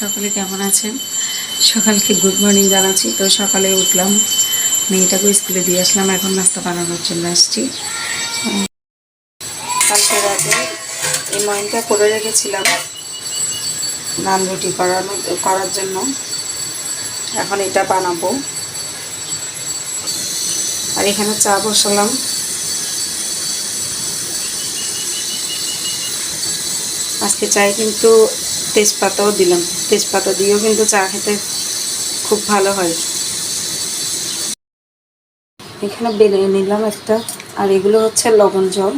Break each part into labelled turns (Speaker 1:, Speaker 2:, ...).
Speaker 1: সকলে কেমন আছেন? সকালকে গুড মর্নিং জানাচ্ছি। তো সকালে উঠলাম, মেয়েটাকে স্কুলে দিয়ে আসলাম, এখন নাস্তা বানানোর জন্য আসছি। কালকে রাতে এই ময়নটা করে রেখেছিলাম নান রুটি করার জন্য। এখন এটা বানাবো। আর এখানে চা বসালাম। আজকে চায়ে কিন্তু তেজপাতাও দিলাম, তেজপাতা দিয়েও কিন্তু চা খেতে খুব ভালো হয়। এখানে বেলে নিলাম একটা, আর এগুলো হচ্ছে লবণ জল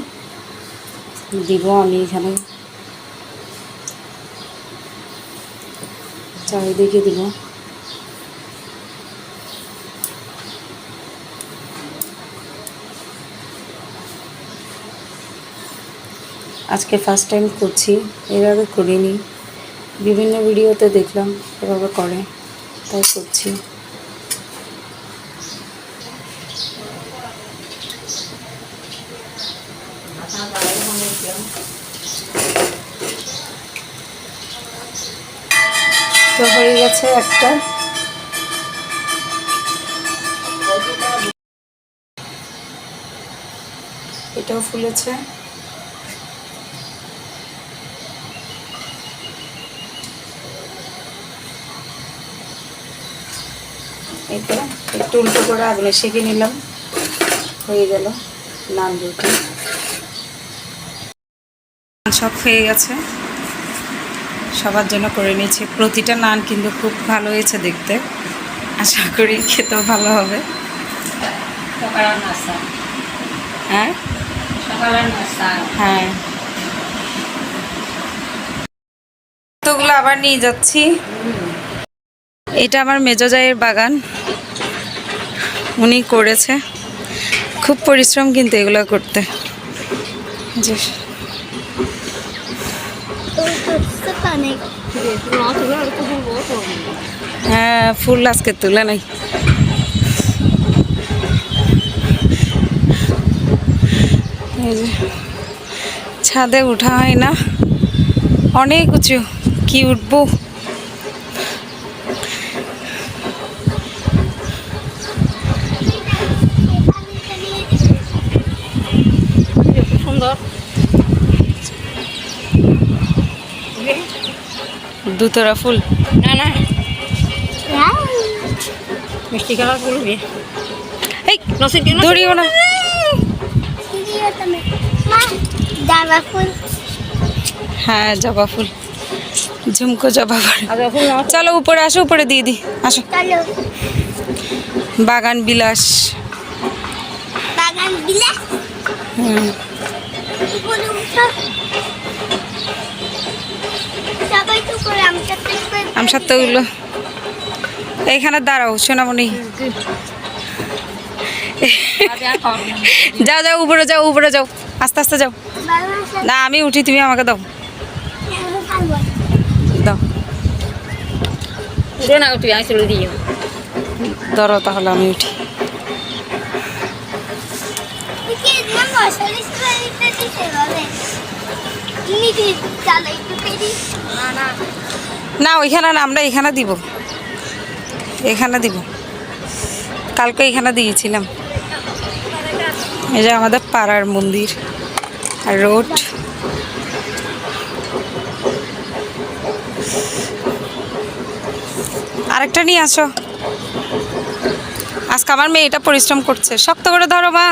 Speaker 1: দিব আমি এখানে। চারিদিকে দিব। আজকে ফার্স্ট টাইম করছি, এর আগে করিনি। বিভিন্ন ভিডিওতে দেখলাম এভাবে করে, তাই করছি। তো হয়ে গেছে একটা। এটাও ফুলেছে। এটা একটু উল্টো করে আগুনে সেঁকে নিলাম, হয়ে গেল নান রুটি। সব হয়ে গেছে, সবার জন্য করে নিয়েছি। প্রতিটা নান কিন্তু খুব ভালো হয়েছে দেখতে, আশা করি খেতেও ভালো হবে। হ্যাঁ হ্যাঁ, তোগুলো আবার নিয়ে যাচ্ছি। এটা আমার মেজো জায়ের বাগান, উনি করেছে। খুব পরিশ্রম কিন্তু এগুলো করতে। যে হ্যাঁ, ফুল আজকে তুলে নাই। এই যে ছাদে উঠা হয় না, অনেক উঁচু, কি উঠবো। সুন্দর দুতরা ফুল, না না মিষ্টি কালার ফুল। এই দড়িও না। হ্যাঁ, জবা ফুল, ঝুমকো জবা ফুল। চলো উপরে আসো, উপরে দিয়ে দিই, আসো। বাগান বিলাস,
Speaker 2: বাগান বিলাস।
Speaker 1: আমসাত্তাগুলো এইখানে দাঁড়াও সোনামণি। যাও যাও, উপরে যাও, উপরে যাও, আস্তে আস্তে যাও। না আমি উঠি, তুমি আমাকে দাও, দাও ধরো, তাহলে আমি উঠি। না ওইখানে না, আমরা এখানে দিব, এখানে দিব। কালকে এখানে দিয়েছিলাম। এই যে আমাদের পাড়ার মন্দির আর রোড। আরেকটা নিয়ে আসো। আজকে আমার মেয়েটা পরিশ্রম করছে, শক্ত করে ধরো মা।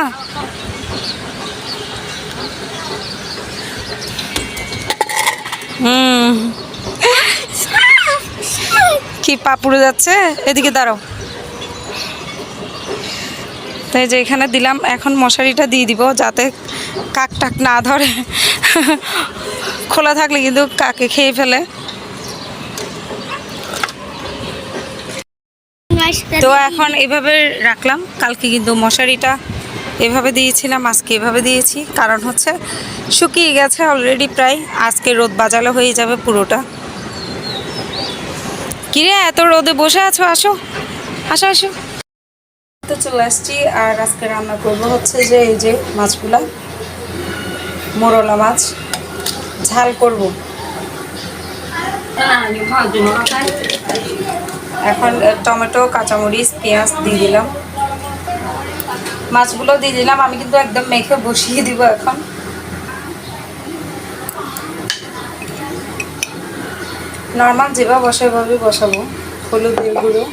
Speaker 1: কি পা পুড়ে যাচ্ছে, এদিকে দাঁড়াও। তাই যে এখানে দিলাম, এখন মশারিটা দিয়ে দিব যাতে কাক টাক না ধরে। খোলা থাকলে কিন্তু কাকে খেয়ে ফেলে। তো এখন এভাবে রাখলাম। কালকে কিন্তু মশারিটা এভাবে দিয়েছিলাম, আজকে এভাবে দিয়েছি। কারণ হচ্ছে শুকিয়ে গেছে অলরেডি প্রায়, আজকে রোদ বাজালে হয়ে যাবে পুরোটা। কিরে এত রোদে বসে আছো, আসো আসো আসো। তো চলে আসছি। আর আজকে রান্না করবো হচ্ছে যে এই যে মাছগুলা, মোরলা মাছ ঝাল করব। এখন টমেটো, কাঁচামরিচ, পেঁয়াজ দিয়ে দিলাম, মাছগুলো দিয়ে দিলাম। আমি কিন্তু একদম মেখে বসিয়ে দিব এখন। নর্মাল যেভাবে বসাই ভাবে বসাবো। হলুদের গুঁড়ো,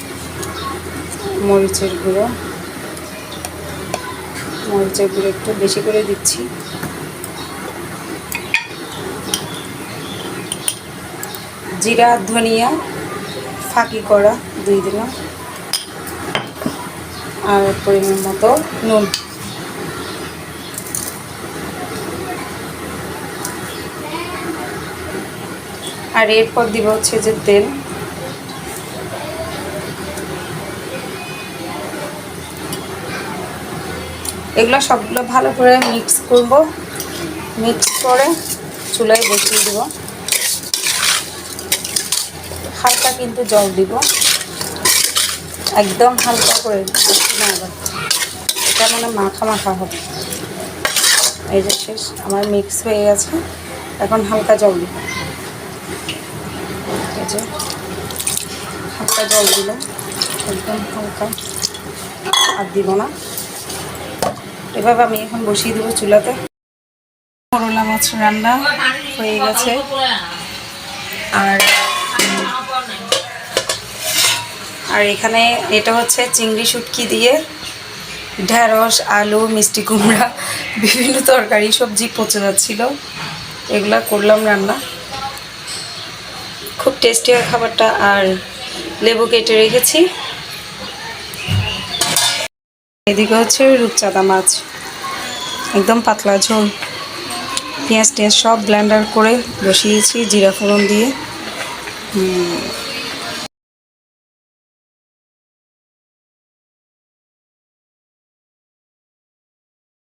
Speaker 1: মরিচের গুঁড়ো একটু বেশি করে দিচ্ছি। জিরা ধনিয়া ফাঁকি করা দিয়ে দিলাম, আর পরিমাণ মতো নুন। আর এরপর দিব হচ্ছে যে তেল। এগুলো সবগুলো ভালো করে মিক্স করব। মিক্স করে চুলায় বসিয়ে দেব। হালকা কিন্তু জল দিব, একদম হালকা করে, না আবার এটা মানে মাখা মাখা হবে। এই যে শেষ, আমার মিক্স হয়ে গেছে। এখন হালকা জল দিব, এই যে হালকা জল দিল, একদম হালকা, আর দিব না। এভাবে আমি এখন বসিয়ে দেবো চুলাতে। করলা মাছ রান্না হয়ে গেছে। আর এখানে এটা হচ্ছে চিংড়ি শুটকি দিয়ে ঢেঁড়স, আলু, মিষ্টি কুমড়া, বিভিন্ন তরকারি সবজি পচে যাচ্ছিল, এগুলা করলাম রান্না। খুব টেস্টি হয় খাবারটা। আর লেবু কেটে রেখেছি। এদিকে হচ্ছে রূপচাঁদা মাছ, একদম পাতলা ঝোল। পেঁয়াজ টেঁয়াজ সব ব্লেন্ডার করে বসিয়েছি জিরা ফোড়ন দিয়ে।